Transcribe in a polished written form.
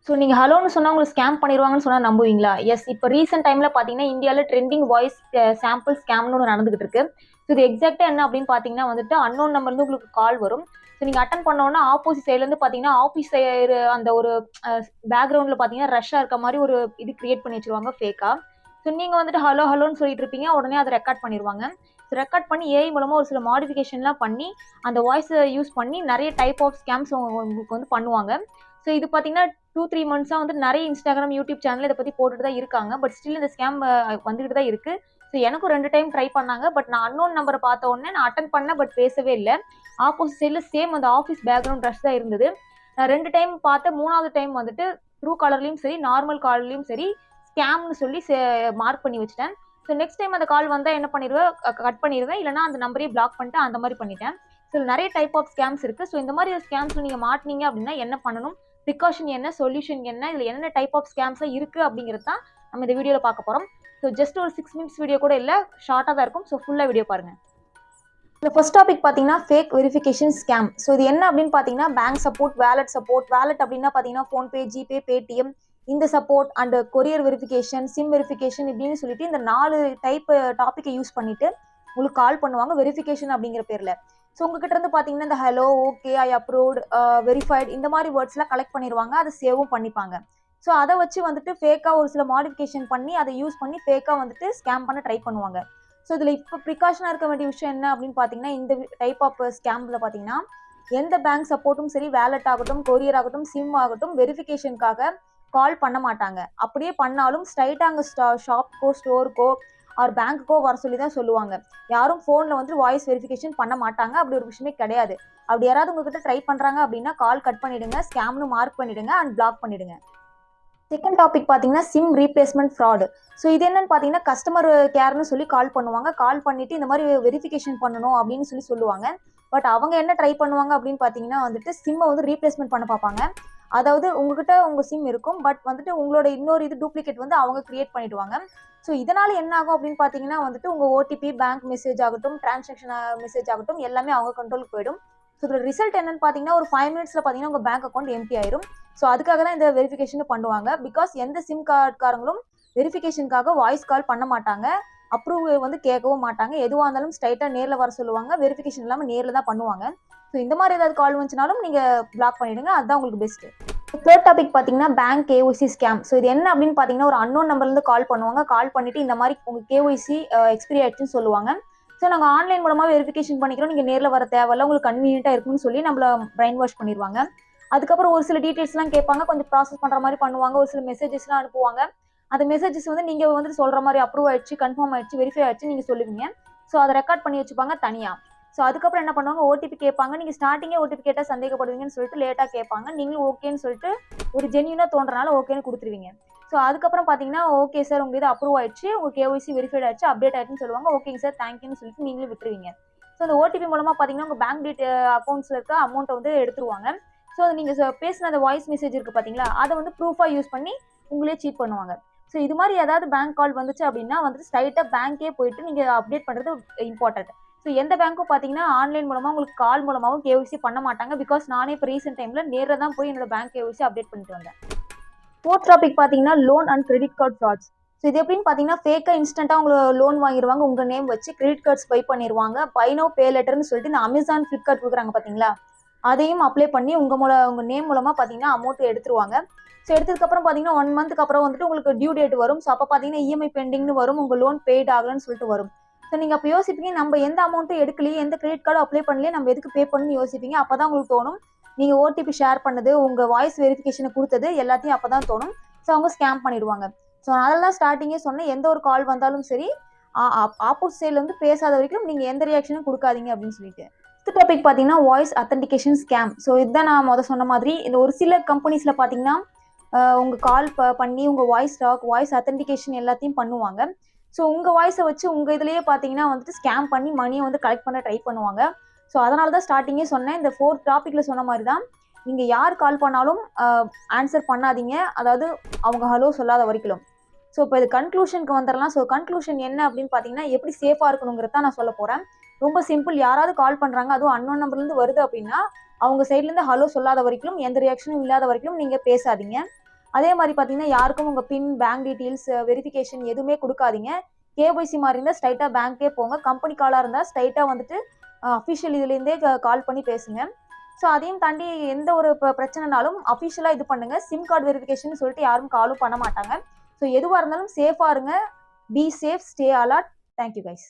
So நீங்க ஹலோன்னு சொன்னா உங்களுக்கு ஸ்கேம் பண்ணிருவாங்கன்னு சொன்னா நம்புவீங்களா? எஸ். இப்ப ரீசென்ட் டைம்ல பார்த்தீங்கன்னா, இந்தியால ட்ரெண்டிங் வாய்ஸ் சாம்பிள் ஸ்கேம்னு ஒண்ணு நடந்துகிட்டு இருக்கு. ஸோ இது எக்ஸாக்ட்டா என்ன அப்படின்னு பார்த்தீங்கன்னா வந்துட்டு, அன்னோன் நம்பர்லருந்து உங்களுக்கு கால் வரும். ஸோ நீங்க அட்டெண்ட் பண்ண உடனே ஆப்போசிட் சைட்லருந்து பார்த்தீங்கன்னா, ஆஃபீஸ் செய்ற அந்த ஒரு அ பேக்கிரவுண்ட்ல பார்த்தீங்கன்னா, ரஷ்ஷா இருக்க மாரி ஒரு இது கிரியேட் பண்ணி வச்சுருவாங்க ஃபேக்கா. ஸோ நீங்க வந்துட்டு ஹலோ, ஹலோன்னு சொல்லிட்டு இருப்பீங்க. உடனே அத ரெக்கார்ட் பண்ணிருவாங்க. ஸோ ரெக்கார்ட் பண்ணி ஏஐ மூலமா ஒரு சில மாடிஃபிகேஷன்லாம் பண்ணி, அந்த வாய்ஸ யூஸ் பண்ணி நெறைய டைப் ஆஃப் ஸ்கேம்ஸ் உங்களுக்கு வந்து பண்ணுவாங்க. ஸோ இது பார்த்தீங்கன்னா 2, 3 மந்த்ஸா வந்து நெறைய Instagram, YouTube சேனல்ல இத பத்தி போட்டுட்டு தான் இருக்காங்க. பட் ஸ்டில் இந்த ஸ்கேம் வந்துகிட்டு தான் இருக்கு. ஸோ எனக்கும் 2 டைம் ட்ரை பண்ணாங்க. பட் நான் அன்னோன் நம்பர பார்த்த உடனே நான் அட்டெண்ட் பண்ணேன். பட் பேசவே இல்ல. ஆப்போசிட் சைட்ல சேம் அந்த ஆஃபீஸ் பேக்கிரவுண்ட் ரஷ் தான் இருந்தது. நான் 2 டைம் பார்த்தேன். 3வது டைம் வந்துட்டு ட்ரூ காலர்லயும் சரி, நார்மல் கால்லயும் சரி, ஸ்கேம்னு சொல்லி மார்க் பண்ணி வச்சுட்டேன். ஸோ நெக்ஸ்ட் டைம் அந்த கால் வந்தா என்ன பண்ணிருவேன், கட் பண்ணிருவேன். இல்லன்னா அந்த நம்பரையே பிளாக் பண்ணிட்டு அந்த மாரி பண்ணிட்டேன். ஸோ நெறைய டைப் ஆஃப் ஸ்கேம்ஸ் இருக்கு. ஸோ இந்த மாரி ஸ்கேம்ஸ்ல நீங்க மாட்டுனீங்க அப்படின்னா என்ன பண்ணணும்? ப்ரிகாஷன் என்ன? சொல்யூஷன் என்ன? இதுல என்னென்ன டைப் ஆஃப் ஸ்கேம்ஸ்லாம் இருக்கு அப்படிங்கிறது தான் நம்ம இந்த வீடியோல பார்க்க போறோம். ஸோ ஜஸ்ட் ஒரு 6 மினிட்ஸ் வீடியோ கூட இல்ல. ஷார்ட்டா தான் இருக்கும். ஸோ ஃபுல்லா வீடியோ பாருங்க. இந்த ஃபர்ஸ்ட் டாபிக் பார்த்தீங்கன்னா, ஃபேக் வெரிஃபிகேஷன் ஸ்கேம். ஸோ இது என்ன அப்படின்னு பார்த்தீங்கன்னா, bank support, wallet support. Wallet அப்படின்னா பார்த்தீங்கன்னா, ஃபோன்பே, ஜிபே, பேடிஎம் இந்த support and courier verification, sim verification இப்படின்னு சொல்லிட்டு இந்த 4 டைப் டாபிக்கை யூஸ் பண்ணிட்டு உங்களுக்கு கால் பண்ணுவாங்க வெரிஃபிகேஷன் அப்படிங்கிற பேர்ல. ஸோ உங்ககிட்ட இருந்து பார்த்தீங்கன்னா, இந்த ஹலோ, ஓகே, ஐ அப்ரூவ்ட், வெரிஃபைட் இந்த மாதிரி வேர்ட்ஸ்லாம் கலெக்ட் பண்ணிடுவாங்க. அதை சேவும் பண்ணிப்பாங்க. ஸோ அதை வச்சு வந்துட்டு ஃபேக்கா ஒரு சில மாடிஃபிகேஷன் பண்ணி அதை யூஸ் பண்ணி ஃபேக்கா வந்துட்டு ஸ்கேம் பண்ண ட்ரை பண்ணுவாங்க. ஸோ இதில் இப்போ ப்ரிகாஷனாக இருக்க வேண்டிய விஷயம் என்ன அப்படின்னு பார்த்தீங்கன்னா, இந்த டைப் ஆஃப் ஸ்கேமில் பார்த்தீங்கன்னா, எந்த பேங்க் சப்போர்ட்டும் சரி, வேலெட் ஆகட்டும், கொரியர் ஆகட்டும், சிம் ஆகட்டும், வெரிஃபிகேஷனுக்காக கால் பண்ண மாட்டாங்க. அப்படியே பண்ணாலும் ஸ்ட்ரைட்டாக அங்கே ஷாப்க்கோ, ஸ்டோருக்கோ ஆர் பேங்க்குக்கோ வர சொல்லி தான் சொல்லுவாங்க. யாரும் ஃபோனில் வந்து வாய்ஸ் வெரிஃபிகேஷன் பண்ண மாட்டாங்க. அப்படி ஒரு விஷயமே கிடையாது. அப்படி யாராவது உங்ககிட்ட ட்ரை பண்ணுறாங்க அப்படின்னா கால் கட் பண்ணிடுங்க, ஸ்கேம்னு மார்க் பண்ணிடுங்க அண்ட் பிளாக் பண்ணிடுங்க. செகண்ட் டாபிக் பார்த்தீங்கன்னா, சிம் ரீப்ளேஸ்மெண்ட் ஃப்ராடு. ஸோ இது என்னன்னு பார்த்தீங்கன்னா, கஸ்டமர் கேர்னு சொல்லி கால் பண்ணுவாங்க. கால் பண்ணிட்டு இந்த மாதிரி வெரிஃபிகேஷன் பண்ணணும் அப்படின்னு சொல்லி சொல்லுவாங்க. பட் அவங்க என்ன ட்ரை பண்ணுவாங்க அப்படின்னு பார்த்தீங்கன்னா வந்துட்டு, சிம்மை வந்து ரீப்ளேஸ்மெண்ட் பண்ண பார்ப்பாங்க. அதாவது உங்ககிட்ட உங்க சிம் இருக்கும். பட் வந்துட்டு உங்களோட இன்னொரு இது டூப்ளிகேட் வந்து அவங்க கிரியேட் பண்ணிடுவாங்க. ஸோ இதனால என்ன ஆகும் அப்படின்னு பார்த்தீங்கன்னா வந்துட்டு, உங்க ஓடிபி, பேங்க் மெசேஜ் ஆகட்டும், டிரான்சாக்ஷன் மெசேஜ் ஆகட்டும் எல்லாமே அவங்க கண்ட்ரோலுக்கு போயிடும். ஸோ இதோட ரிசல்ட் என்னன்னு பார்த்தீங்கன்னா, ஒரு 5 மினிட்ஸ்ல பார்த்தீங்கன்னா உங்க பேங்க் அக்கௌண்ட் எம்டி ஆயிரும். ஸோ அதுக்காக தான் இந்த வெரிஃபிகேஷன் பண்ணுவாங்க. பிகாஸ் எந்த சிம் கார்டுக்காரங்களும் வெரிஃபிகேஷனுக்காக வாய்ஸ் கால் பண்ண மாட்டாங்க. அப்ரூவ் வந்து கேட்கவும் மாட்டாங்க. எதுவாக இருந்தாலும் ஸ்ட்ரைட்டாக நேரில் வர சொல்லுவாங்க. வெரிஃபிகேஷன் இல்லாமல் நேரில் தான் பண்ணுவாங்க. ஸோ இந்த மாதிரி ஏதாவது கால் வந்துச்சுனாலும் நீங்கள் பிளாக் பண்ணிடுங்க. அதுதான் உங்களுக்கு பெஸ்ட்டு. தேர்ட் டாபிக் பார்த்தீங்கன்னா, பேங்க் கேஒய்சி ஸ்கேம். ஸோ இது என்ன அப்படின்னு பார்த்தீங்கன்னா, ஒரு அன்னோன் நம்பர்லேருந்து கால் பண்ணுவாங்க. கால் பண்ணிட்டு இந்த மாதிரி உங்கள் கேஒய்சி எக்ஸ்பிரி ஆயிடுச்சுன்னு சொல்லுவாங்க. ஸோ நாங்கள் ஆன்லைன் மூலமாக வெரிஃபிகேஷன் பண்ணிக்கிறோம். நீங்கள் நேரில் வர தேவையில்ல, உங்களுக்கு கன்வீனியன்ட்டாக இருக்குன்னு சொல்லி நம்மள பிரைன் வாஷ் பண்ணிடுவாங்க. அதுக்கப்புறம் ஒரு சில டீட்டெயில்ஸ்லாம் கேட்பாங்க. கொஞ்சம் ப்ராசஸ் பண்ணுற மாதிரி பண்ணுவாங்க. ஒரு சில மெசேஜஸ்லாம் அனுப்புவாங்க. அந்த மெசேஜஸ் வந்து நீங்கள் வந்துட்டு சொல்கிற மாதிரி அப்ரூவ் ஆயிடுச்சு, கன்ஃபார்ம் ஆயிடுச்சு, வெரிஃபை ஆயிடுச்சு நீங்கள் சொல்லுவீங்க. ஸோ அதை ரெக்கார்ட் பண்ணி வச்சுப்பாங்க தனியாக. ஸோ அதுக்கப்புறம் என்ன பண்ணுவாங்க, ஓடிபி கேட்பாங்க. நீங்கள் ஸ்டார்டிங்கே ஓடிபி கேட்டால் சந்தேகப்படுவீங்கன்னு சொல்லிட்டு லேட்டாக கேட்பாங்க. நீங்களும் ஓகேன்னு சொல்லிட்டு ஒரு ஜென்யூனாக தோன்றனால ஓகேன்னு கொடுத்துருவீங்க. ஸோ அதுக்கப்புறம் பார்த்தீங்கன்னா, ஓகே சார் உங்கள் இது அப்ரூவ் ஆயிடுச்சு, உங்கள் கேஒய்சி வெரிஃபைட் ஆயிடுச்சு, அப்டேட் ஆயிடுச்சுன்னு சொல்லுவாங்க. ஓகேங்க சார் தேங்க்யூன்னு சொல்லிட்டு நீங்களும் விட்டுருவீங்க. ஸோ அந்த ஓடிபி மூலமாக பார்த்தீங்கன்னா, உங்கள் பேங்க் அக்கௌண்ட்ஸில் இருக்க அமௌண்ட்டை வந்து எடுத்துருவாங்க. ஸோ அது நீங்கள் பேசின அந்த வாய்ஸ் மெசேஜ் இருக்குது பார்த்தீங்களா, அதை வந்து ப்ரூஃபாக யூஸ் பண்ணி உங்களே சீட் பண்ணுவாங்க. ஸோ இது மாதிரி ஏதாவது பேங்க் கால் வந்துச்சு அப்படின்னா வந்துட்டு ஸ்ட்ரைட்டாக பேங்க்கே போயிட்டு நீங்கள் அப்டேட் பண்ணுறது இம்பார்ட்டன்ட். ஸோ எந்த பேங்க்கும் பார்த்தீங்கன்னா ஆன்லைன் மூலமாக உங்களுக்கு கால் மூலமாகவும் கேஒய்சி பண்ண மாட்டாங்க. பிகாஸ் நானே இப்போ ரீசெண்ட் டைமில் நேரில் தான் போய் என்னோட பேங்க் கேஒய்சி அப்டேட் பண்ணிட்டு வந்தேன். ஃபோர்த் டாபிக் பார்த்தீங்கன்னா, loan and credit card frauds. So இது எப்படின்னு பார்த்தீங்கன்னா, ஃபேக்காக இன்ஸ்டன்ட்டாக உங்களுக்கு லோன் வாங்கிடுவாங்க. உங்கள் நேம் வச்சு கிரெடிட் கார்ட்ஸ் பை பண்ணிடுவாங்க. பை நோ பே லெட்டர்னு சொல்லிட்டு இந்த அமேசான், ஃப்ளிப்கார்ட் கொடுக்குறாங்க பார்த்தீங்களா, அதையும் அப்ளை பண்ணி உங்கள் நேம் மூலமாக பார்த்தீங்கன்னா அமௌண்ட் எடுத்துருவாங்க. ஸோ எடுத்ததுக்கப்புறம் பார்த்தீங்கன்னா 1 மந்த்துக்கு அப்புறம் வந்துட்டு உங்களுக்கு டியூ டேட் வரும். ஸோ அப்போ பார்த்தீங்கன்னா இஎம்ஐ பெண்டிங்னு வரும், உங்கள் லோன் பெய்ட் ஆகலன்னு சொல்லிட்டு வரும். ஸோ நீங்கள் அப்போ யோசிப்பீங்க, நம்ம எந்த அமௌண்ட்டும் எடுக்கலையே, எந்த கிரெடிட் கார்டும் அப்ளை பண்ணலையே, நம்ம எதுக்கு பே பண்ணணும்னு யோசிப்பீங்க. அப்போ தான் உங்களுக்கு தோணும், நீங்கள் ஓடிபி ஷேர் பண்ணது, உங்கள் வாய்ஸ் வெரிஃபிகேஷனை கொடுத்தது எல்லாத்தையும் அப்போ தான் தோணும். ஸோ அவங்க ஸ்கேம் பண்ணிடுவாங்க. ஸோ அதெல்லாம் ஸ்டார்டிங்கே சொன்னேன், எந்த ஒரு கால் வந்தாலும் சரி ஆப்போசிட் சைடில் வந்து பேசாத வரைக்கும் நீங்கள் எந்த ரியாக்ஷனும் கொடுக்காதீங்க அப்படின்னு சொல்லிட்டு. ஃபர்ஸ்ட் டாபிக் பார்த்தீங்கன்னா, வாய்ஸ் அத்தன்டிகேஷன் ஸ்கேம். ஸோ இதுதான் நான் சொன்ன மாதிரி இந்த ஒரு சில கம்பெனிஸில் பார்த்தீங்கன்னா உங்கள் கால் பண்ணி உங்கள் வாய்ஸ் அத்தன்டிகேஷன் எல்லாத்தையும் பண்ணுவாங்க. ஸோ உங்கள் வாய்ஸை வச்சு உங்கள் இதுலேயே பார்த்தீங்கன்னா வந்துட்டு ஸ்கேம் பண்ணி மணியை வந்து கலெக்ட் பண்ண ட்ரை பண்ணுவாங்க. ஸோ அதனால தான் ஸ்டார்டிங்கே சொன்னேன், இந்த 4th டாப்பிக்கில் சொன்ன மாதிரி தான் நீங்கள் யார் கால் பண்ணாலும் ஆன்சர் பண்ணாதீங்க. அதாவது அவங்க ஹலோ சொல்லாத வரைக்கும். ஸோ இப்போ இது கன்க்ளூஷனுக்கு வந்துடலாம். ஸோ கன்க்ளூஷன் என்ன அப்படின்னு பார்த்தீங்கன்னா, எப்படி சேஃபாக இருக்கணுங்கிறத நான் சொல்ல போகிறேன். ரொம்ப சிம்பிள். யாராவது கால் பண்ணுறாங்க, அதுவும் அன்னோன் நம்பர்லேருந்து வருது அப்படின்னா அவங்க சைட்லேருந்து ஹலோ சொல்லாத வரைக்கும், எந்த ரியாக்ஷனும் இல்லாத வரைக்கும் நீங்கள் பேசாதீங்க. அதே மாதிரி பார்த்தீங்கன்னா யாருக்கும் உங்கள் பின், பேங்க் டீட்டெயில்ஸ், வெரிஃபிகேஷன் எதுவுமே கொடுக்காதீங்க. கேஒய்சி மாதிரி இருந்தால் ஸ்ட்ரைட்டாக பேங்க்கே போங்க. கம்பெனி காலாக இருந்தால் ஸ்ட்ரைட்டாக வந்துட்டு அஃபிஷியல் இதுலேருந்தே கால் பண்ணி பேசுங்க. ஸோ அதையும் தாண்டி எந்த ஒரு பிரச்சனைனாலும் அஃபிஷியலாக இது பண்ணுங்கள். சிம் கார்டு வெரிஃபிகேஷன் சொல்லிட்டு யாரும் காலும் பண்ண மாட்டாங்க. ஸோ எதுவாக இருந்தாலும் சேஃபாக இருங்க. Be safe, stay alert. Thank you guys.